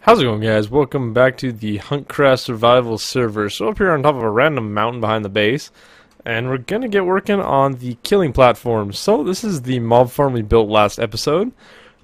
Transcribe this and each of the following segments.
How's it going, guys? Welcome back to the HuntCraft survival server. So up here on top of a random mountain behind the base, and we're gonna get working on the killing platform. So this is the mob farm we built last episode.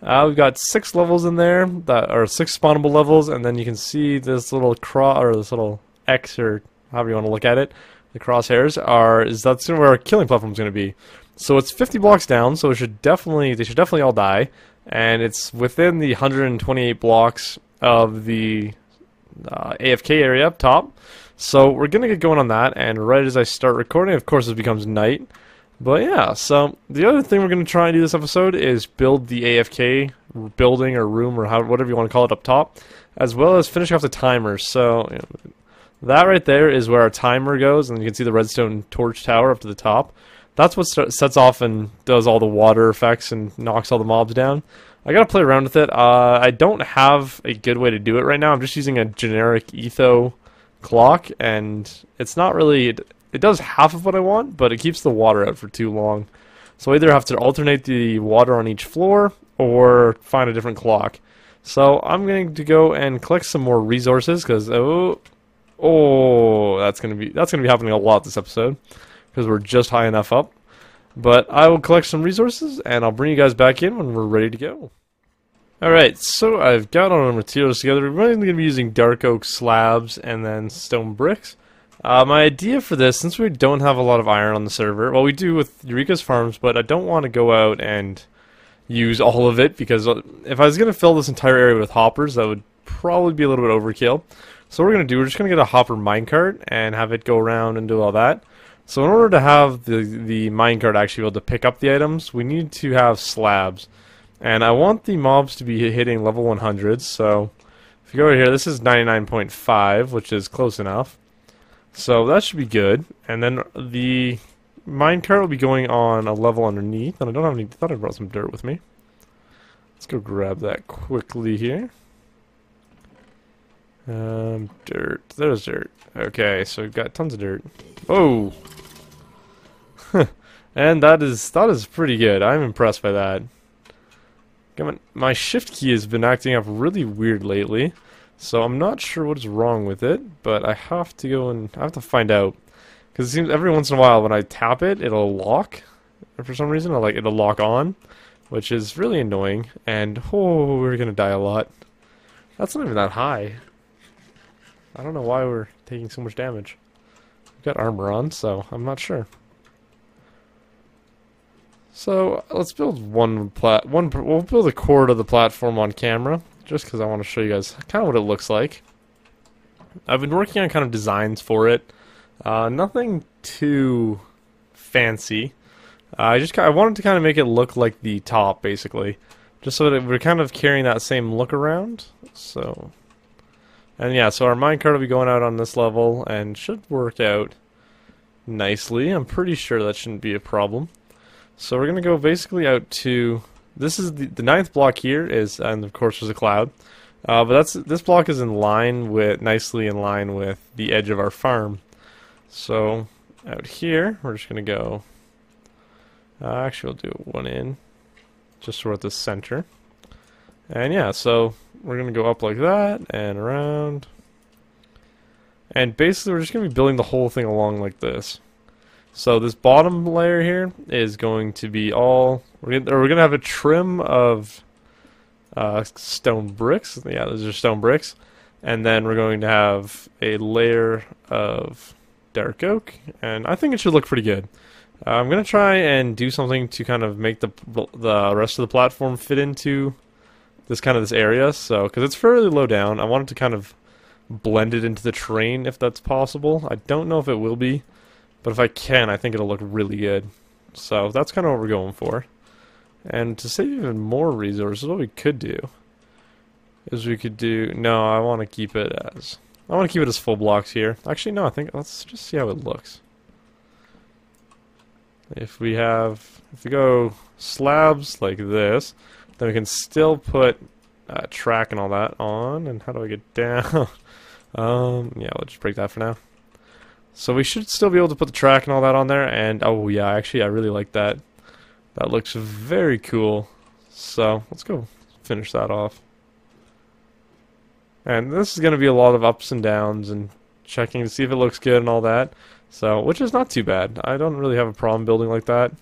We've got 6 levels in there that are 6 spawnable levels, and then you can see this little this little X, or however you want to look at it. The crosshairs that's where our killing platform is going to be. So it's 50 blocks down, so they should definitely all die, and it's within the 128 blocks of the AFK area up top. So we're gonna get going on that, and right as I start recording, of course, it becomes night. But yeah, so the other thing we're gonna try and do this episode is build the AFK building or room or whatever you want to call it up top, as well as finish off the timer. So that right there is where our timer goes, and you can see the redstone torch tower up to the top. That's what sets off and does all the water effects and knocks all the mobs down. I gotta play around with it. I don't have a good way to do it right now. I'm just using a generic etho clock, and it's not really... It does half of what I want, but it keeps the water out for too long. So I either have to alternate the water on each floor, or find a different clock. So I'm going to go and collect some more resources, because... Oh, that's gonna be happening a lot this episode, because we're just high enough up. But I will collect some resources, and I'll bring you guys back in when we're ready to go. Alright, so I've got all our materials together. We're mainly going to be using dark oak slabs and then stone bricks. My idea for this, since we don't have a lot of iron on the server, well, we do with Eureka's farms, but I don't want to go out and use all of it, because if I was going to fill this entire area with hoppers, that would probably be a little bit overkill. So what we're just going to get a hopper minecart and have it go around and do all that. So in order to have the minecart actually be able to pick up the items, we need to have slabs. And I want the mobs to be hitting level 100, so if you go over here, this is 99.5, which is close enough. So that should be good. And then the minecart will be going on a level underneath, and I don't have any... I thought I brought some dirt with me. Let's go grab that quickly here. Dirt. There's dirt. Okay, so we've got tons of dirt. Oh! And that is pretty good. I'm impressed by that. Come on. My shift key has been acting up really weird lately, so I'm not sure what is wrong with it, but I have to go and I have to find out. Because it seems every once in a while when I tap it, it'll lock. And for some reason, it'll lock on, which is really annoying. And oh, we're gonna die a lot. That's not even that high. I don't know why we're taking so much damage. We've got armor on, so I'm not sure. So let's build we'll build a core to the platform on camera, just because I want to show you guys kind of what it looks like. I've been working on kind of designs for it. Nothing too fancy. I wanted to kind of make it look like the top, basically, just so that we're kind of carrying that same look around. So. And yeah, so our minecart will be going out on this level and should work out nicely. I'm pretty sure that shouldn't be a problem. So we're going to go basically out to... This is the 9th block here is, and of course there's a cloud. But this block is nicely in line with the edge of our farm. So out here, we're just going to go... actually, we'll do one in, just so we're at the center. And yeah, so we're going to go up like that, and around. And basically we're just going to be building the whole thing along like this. So this bottom layer here is going to be all... We're going to have a trim of stone bricks. Yeah, those are stone bricks. And then we're going to have a layer of dark oak. And I think it should look pretty good. I'm going to try and do something to kind of make the rest of the platform fit into this area, so because it's fairly low down, I wanted to kind of blend it into the terrain if that's possible. I don't know if it will be, but if I can, I think it'll look really good. So that's kind of what we're going for. And to save even more resources, what we could do is no, I want to keep it as full blocks here. Actually, no, let's just see how it looks. If we go slabs like this, then we can still put track and all that on. And how do I get down? Yeah, we'll just break that for now. So we should still be able to put the track and all that on there. And oh yeah, actually I really like that. That looks very cool. So let's go finish that off. And this is going to be a lot of ups and downs and checking to see if it looks good and all that. So, which is not too bad. I don't really have a problem building like that.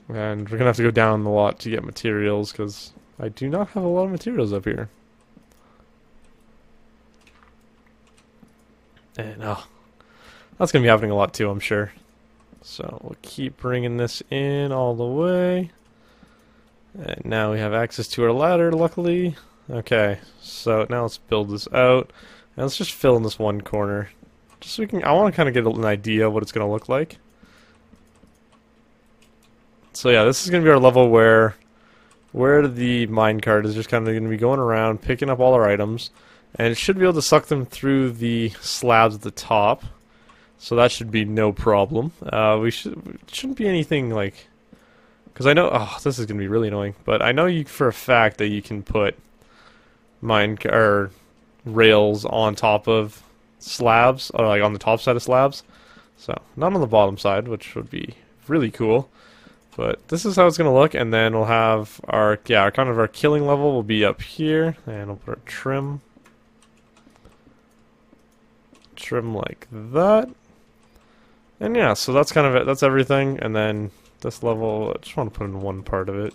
And we're going to have to go down the lot to get materials because I do not have a lot of materials up here. And, oh, that's going to be happening a lot too, I'm sure. So, we'll keep bringing this in all the way. And now we have access to our ladder, luckily. Okay, so now let's build this out. And let's just fill in this one corner. Just so we can, I want to kind of get an idea of what it's going to look like. So yeah, this is going to be our level where the minecart is just kind of going to be going around, picking up all our items. And it should be able to suck them through the slabs at the top. So that should be no problem. It shouldn't be anything like... Because I know... Oh, this is going to be really annoying. But I know you for a fact that you can put rails on top of slabs, or like on the top side of slabs. So, not on the bottom side, which would be really cool. But this is how it's going to look, and then we'll have our killing level will be up here, and we'll put our trim like that. And yeah, so that's kind of it. That's everything, and then this level, I just want to put in one part of it.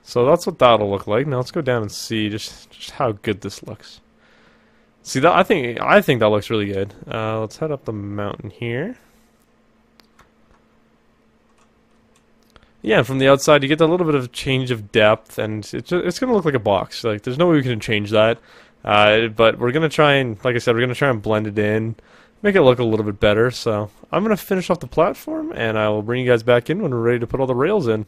So that's what that'll look like. Now let's go down and see just how good this looks. See that I think that looks really good. Let's head up the mountain here. Yeah, from the outside you get a little bit of change of depth, and it's gonna look like a box. Like there's no way we can change that. But we're gonna try and, like I said, we're gonna try and blend it in, make it look a little bit better. So I'm gonna finish off the platform, and I will bring you guys back in when we're ready to put all the rails in.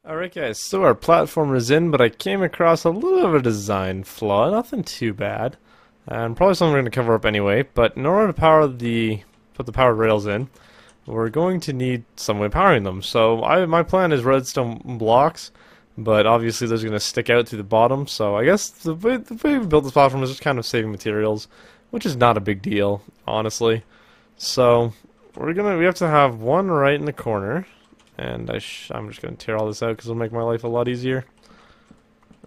Alright guys, so our platform is in, but I came across a little bit of a design flaw. Nothing too bad. And probably something we're going to cover up anyway. But in order to put the powered rails in, we're going to need some way powering them. So my plan is redstone blocks, but obviously those are going to stick out through the bottom. So I guess the way we built this platform is just kind of saving materials, which is not a big deal, honestly. So we have to have one right in the corner. And I'm just going to tear all this out because it'll make my life a lot easier.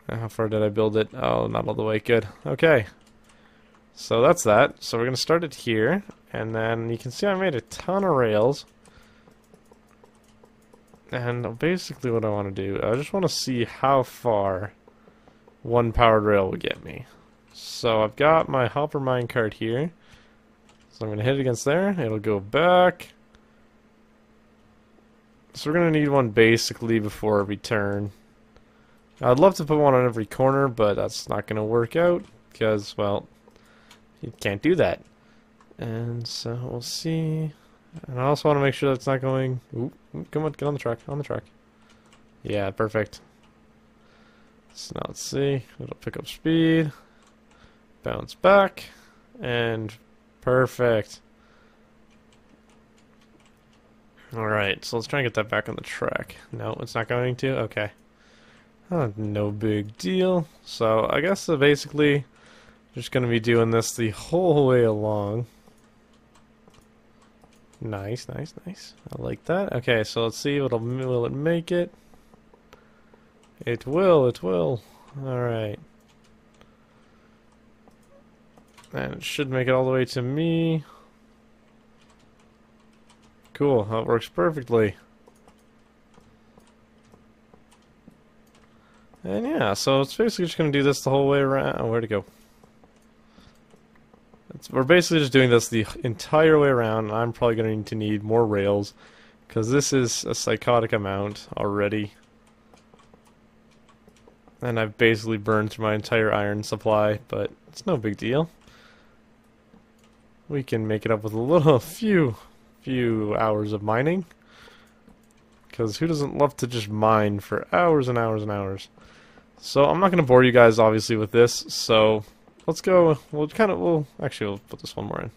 How far did I build it? Oh, not all the way. Good. Okay. So that's that. So we're going to start it here. And then you can see I made a ton of rails. And basically what I want to do, I just want to see how far one powered rail will get me. So I've got my hopper minecart here. So I'm going to hit it against there. It'll go back. So we're going to need one basically before every turn. I'd love to put one on every corner, but that's not going to work out because, well, you can't do that. And so we'll see. And I also want to make sure that's not going... Ooh, come on, get on the track, on the track. Yeah, perfect. So now let's see. It'll pick up speed. Bounce back. And perfect. Alright, so let's try and get that back on the track. No, it's not going to? Okay. No big deal. So, I guess basically, just going to be doing this the whole way along. Nice, nice, nice. I like that. Okay, so let's see, will it make it? It will, it will. Alright. And it should make it all the way to me. Cool, that works perfectly. And yeah, so it's basically just going to do this the whole way around. Oh, where'd it go? We're basically just doing this the entire way around, and I'm probably going to need more rails, because this is a psychotic amount already. And I've basically burned through my entire iron supply, but it's no big deal. We can make it up with a few hours of mining, because who doesn't love to just mine for hours and hours and hours. So I'm not going to bore you guys obviously with this, so let's go. We'll put this one more in.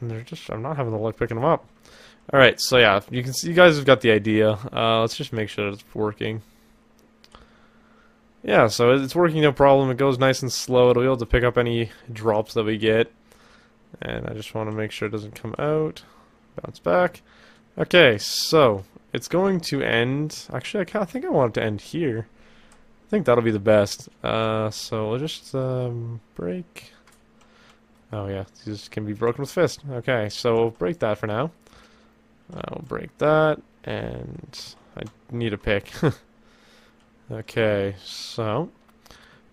And I'm not having the luck picking them up. Alright, so yeah, you can see, you guys have got the idea. Let's just make sure it's working. Yeah, so it's working, no problem. It goes nice and slow. It'll be able to pick up any drops that we get. And I just want to make sure it doesn't come out. Bounce back. Okay, so it's going to end. Actually, I think I want it to end here. I think that'll be the best. So we'll just break. Oh yeah, these can be broken with fist. Okay, so we'll break that for now. We'll break that, and I need a pick. Okay, so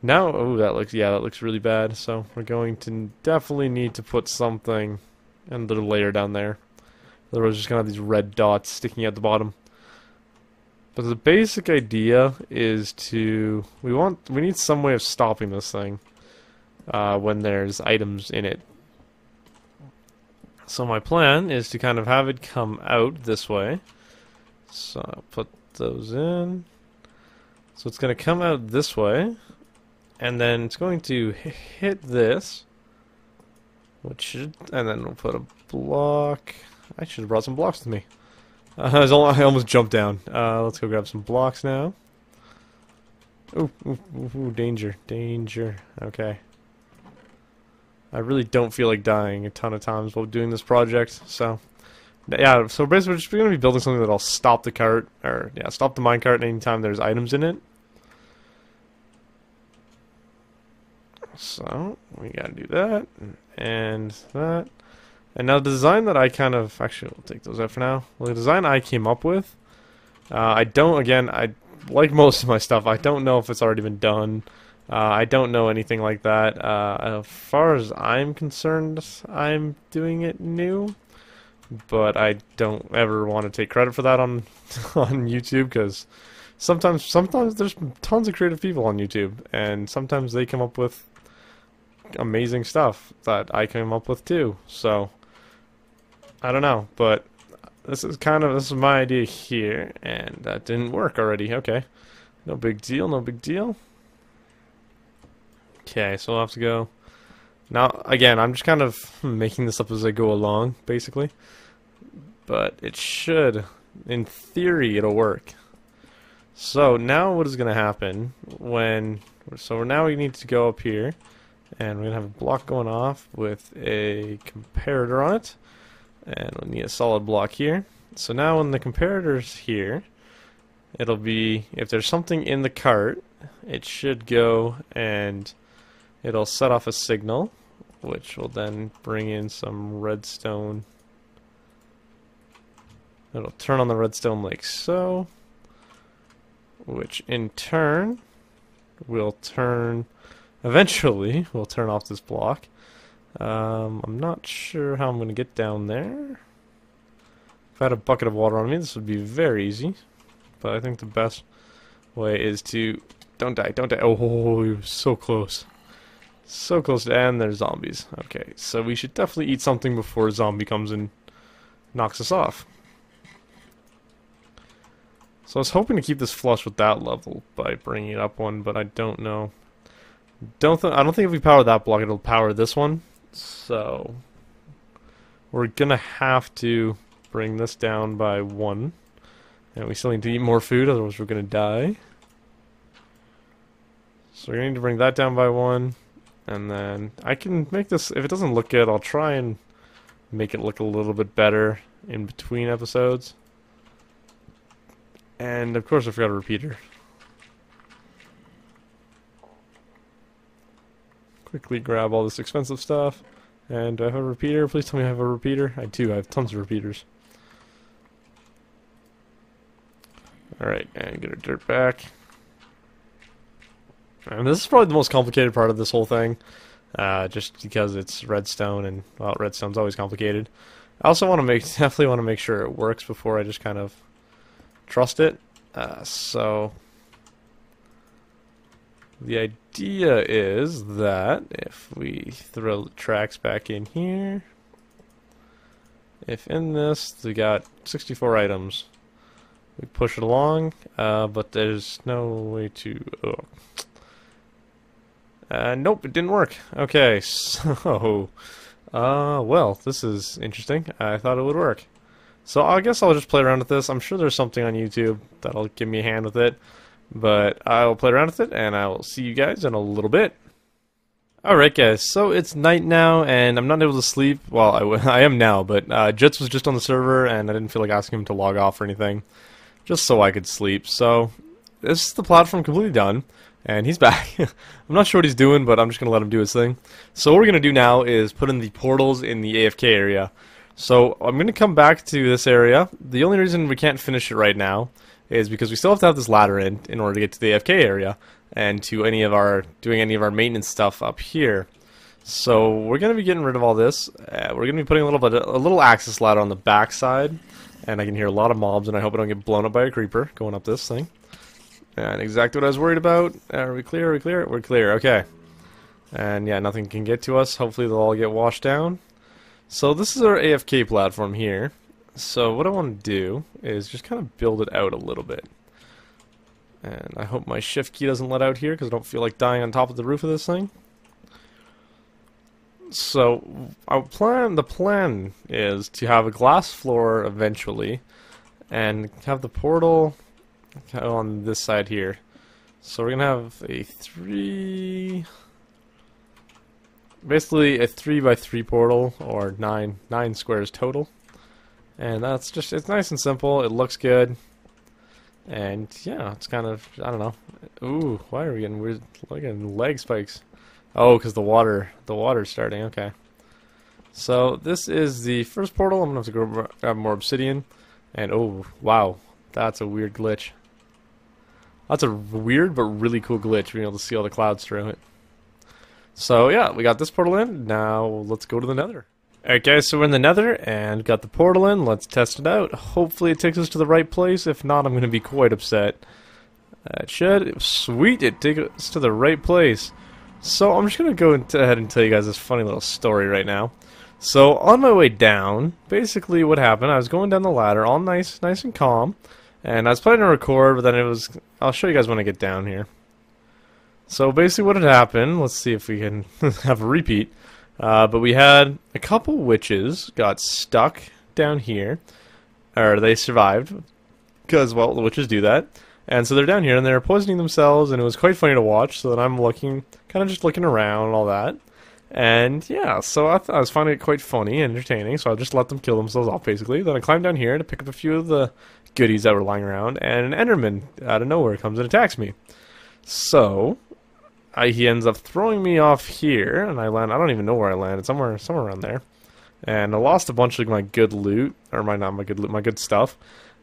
now, oh, that looks really bad. So we're going to definitely need to put something and a little layer down there. Otherwise, we're just gonna have these red dots sticking at the bottom. But the basic idea is we need some way of stopping this thing when there's items in it. So my plan is to kind of have it come out this way. So I'll put those in. So it's going to come out this way, and then it's going to hit this, and then we'll put a block. I should have brought some blocks with me. I almost jumped down. Let's go grab some blocks now. Ooh, danger, danger. Okay. I really don't feel like dying a ton of times while doing this project, so yeah, so basically we're just going to be building something that'll stop the cart, or yeah, stop the minecart anytime there's items in it. So we gotta do that, and that. And now the design that I kind of, actually we'll take those out for now. Well, the design I came up with, I like most of my stuff, I don't know if it's already been done. I don't know anything like that. As far as I'm concerned, I'm doing it new. But I don't ever want to take credit for that on on YouTube, because sometimes there's tons of creative people on YouTube, and sometimes they come up with amazing stuff that I came up with too. So I don't know, but this is my idea here, and that didn't work already. Okay, no big deal, no big deal. Okay, so we'll have to go. Now, again, I'm just kind of making this up as I go along, basically. But it should, in theory, it'll work. So now what is going to happen now we need to go up here, and we're going to have a block going off with a comparator on it. And we'll need a solid block here. So now when the comparator's here, it'll be, if there's something in the cart, it should go and it'll set off a signal, which will then bring in some redstone. It'll turn on the redstone like so, which in turn will eventually turn off this block. I'm not sure how I'm going to get down there. If I had a bucket of water on me, this would be very easy. But I think the best way is to... Don't die, don't die. Oh, you're so close. So close to end, there's zombies. Okay, so we should definitely eat something before a zombie comes and knocks us off. So I was hoping to keep this flush with that level by bringing it up one, but I don't know. I don't think if we power that block, it'll power this one. So we're gonna have to bring this down by 1, and we still need to eat more food, otherwise we're gonna die. So we're gonna need to bring that down by 1, and then I can make this. If it doesn't look good, I'll try and make it look a little bit better in between episodes. And of course, I forgot a repeater. Quickly grab all this expensive stuff. And do I have a repeater? Please tell me I have a repeater. I do. I have tons of repeaters. Alright, and get our dirt back. And this is probably the most complicated part of this whole thing. Just because it's redstone, and, well, redstone's always complicated. I also definitely want to make sure it works before I just kind of trust it. So the idea is that if we throw the tracks back in here, if in this we got 64 items, we push it along, but there's no way to... nope, it didn't work. Okay, so... well, this is interesting. I thought it would work. So I guess I'll just play around with this. I'm sure there's something on YouTube that'll give me a hand with it. But I'll play around with it, and I will see you guys in a little bit. Alright guys, so it's night now, and I'm not able to sleep. Well, I am now, but Jits was just on the server, and I didn't feel like asking him to log off or anything, just so I could sleep. So, this is the platform completely done, and he's back. I'm not sure what he's doing, but I'm just going to let him do his thing. So what we're going to do now is put in the portals in the AFK area. So, I'm going to come back to this area. The only reason we can't finish it right now is because we still have to have this ladder in order to get to the AFK area and to doing any of our maintenance stuff up here. So we're going to be getting rid of all this. We're going to be putting a little access ladder on the back side, and I can hear a lot of mobs, and I hope I don't get blown up by a creeper going up this thing. And exactly what I was worried about. Are we clear? Are we clear? We're clear. Okay. And yeah, nothing can get to us. Hopefully they'll all get washed down. So this is our AFK platform here. So what I want to do is just kind of build it out a little bit. And I hope my shift key doesn't let out here because I don't feel like dying on top of the roof of this thing. So the plan is to have a glass floor eventually and have the portal on this side here. So we're going to have basically a 3x3 portal, or 9 squares total. And that's just, it's nice and simple, it looks good. And yeah, it's kind of, I don't know. Ooh, why are we getting weird looking leg spikes? Oh, because the water's starting, okay. So this is the first portal. I'm gonna have to go grab more obsidian. And oh, wow, that's a weird glitch. That's a weird but really cool glitch, being able to see all the clouds through it. So yeah, we got this portal in. Now let's go to the nether. Alright guys, so we're in the nether and got the portal in. Let's test it out. Hopefully it takes us to the right place. If not, I'm going to be quite upset. It should. Sweet, it takes us to the right place. So I'm just going to go ahead and tell you guys this funny little story right now. So on my way down, basically what happened, I was going down the ladder all nice and calm. And I was planning to record, but then I'll show you guys when I get down here. So basically what had happened, let's see if we can have a repeat. But we had a couple witches got stuck down here, or they survived, because, well, the witches do that. And so they're down here, and they're poisoning themselves, and it was quite funny to watch, so that I'm kind of just looking around and all that. And, yeah, so I was finding it quite funny and entertaining, so I just let them kill themselves off, basically. Then I climbed down here to pick up a few of the goodies that were lying around, and an Enderman out of nowhere comes and attacks me. So he ends up throwing me off here, and I land. I don't even know where I landed. Somewhere around there. And I lost a bunch of my good loot, or my good stuff.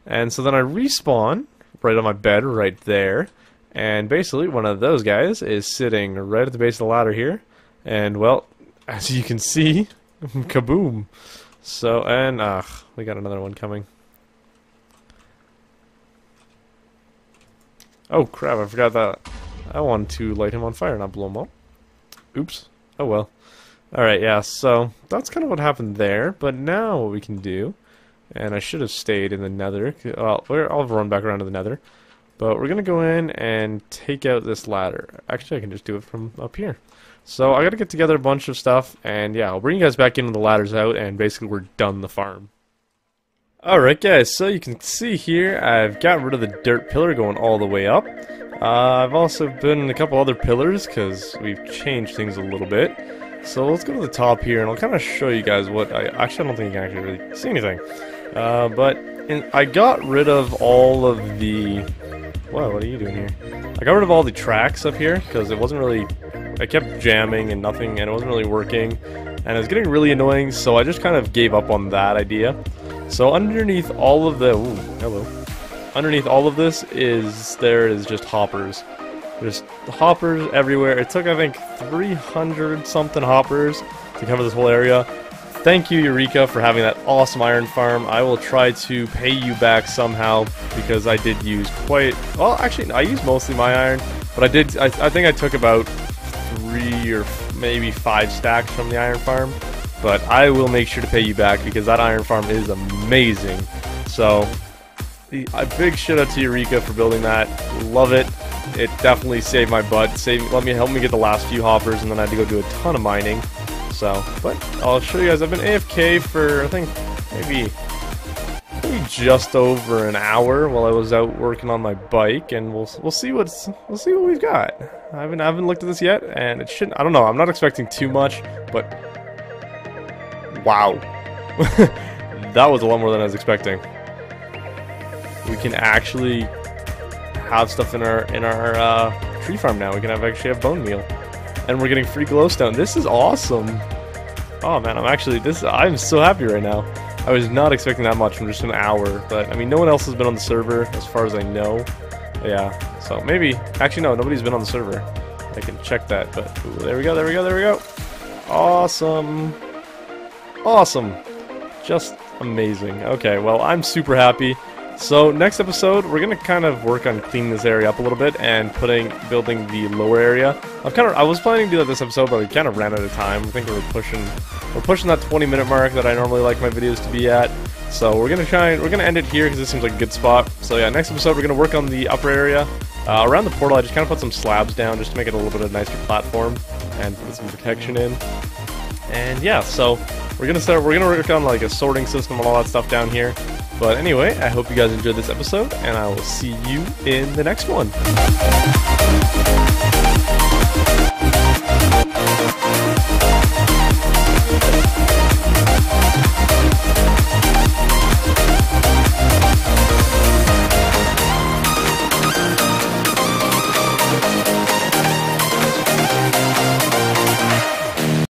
And so then I respawn right on my bed, right there. And basically, one of those guys is sitting right at the base of the ladder here. And well, as you can see, kaboom. So and we got another one coming. Oh crap! I forgot that. I wanted to light him on fire, not blow him up. Oops. Oh well. Alright, yeah, so that's kind of what happened there. But now what we can do, and I should have stayed in the nether. Well, I'll run back around to the nether. But we're going to go in and take out this ladder. Actually, I can just do it from up here. So I got to get together a bunch of stuff. And yeah, I'll bring you guys back in when the ladder's out. And basically we're done the farm. Alright guys, so you can see here I've got rid of the dirt pillar going all the way up. I've also put in a couple other pillars because we've changed things a little bit. So let's go to the top here and I'll kind of show you guys what I don't think you can actually really see anything. I got rid of all of the... Whoa, what are you doing here? I got rid of all the tracks up here because it wasn't really... I kept jamming and nothing, and it wasn't really working. And it was getting really annoying, so I just kind of gave up on that idea. So underneath all of the... Ooh, hello. Underneath all of this is just hoppers. There's hoppers everywhere. It took, I think, 300 something hoppers to cover this whole area. Thank you, Eureka, for having that awesome iron farm. I will try to pay you back somehow because I did use quite... Well, actually, I used mostly my iron, but I think I took about 3 or maybe 5 stacks from the iron farm. But I will make sure to pay you back because that iron farm is amazing. So, a big shout out to Eureka for building that. Love it. It definitely saved my butt. Help me get the last few hoppers, and then I had to go do a ton of mining. So, but I'll show you guys. I've been AFK for I think maybe me just over an hour while I was out working on my bike, and we'll see what we've got. I haven't looked at this yet, and it shouldn't. I don't know. I'm not expecting too much, but wow, that was a lot more than I was expecting. We can actually have stuff in our tree farm now. We can actually have bone meal, and we're getting free glowstone. This is awesome. Oh man, I'm so happy right now. I was not expecting that much from just an hour, but I mean, no one else has been on the server as far as I know. Yeah, so maybe, actually no, nobody's been on the server. I can check that, but ooh, there we go, there we go, there we go. Awesome. Awesome. Just amazing. Okay, well, I'm super happy. So next episode, we're gonna kind of work on cleaning this area up a little bit and building the lower area. I was planning to do that this episode, but we kind of ran out of time. I think we're pushing that 20-minute mark that I normally like my videos to be at. So we're gonna end it here because this seems like a good spot. So yeah, next episode we're gonna work on the upper area. Around the portal, I just kind of put some slabs down just to make it a little bit of a nicer platform and put some protection in. And yeah, so we're gonna work on like a sorting system and all that stuff down here. But anyway, I hope you guys enjoyed this episode, and I will see you in the next one.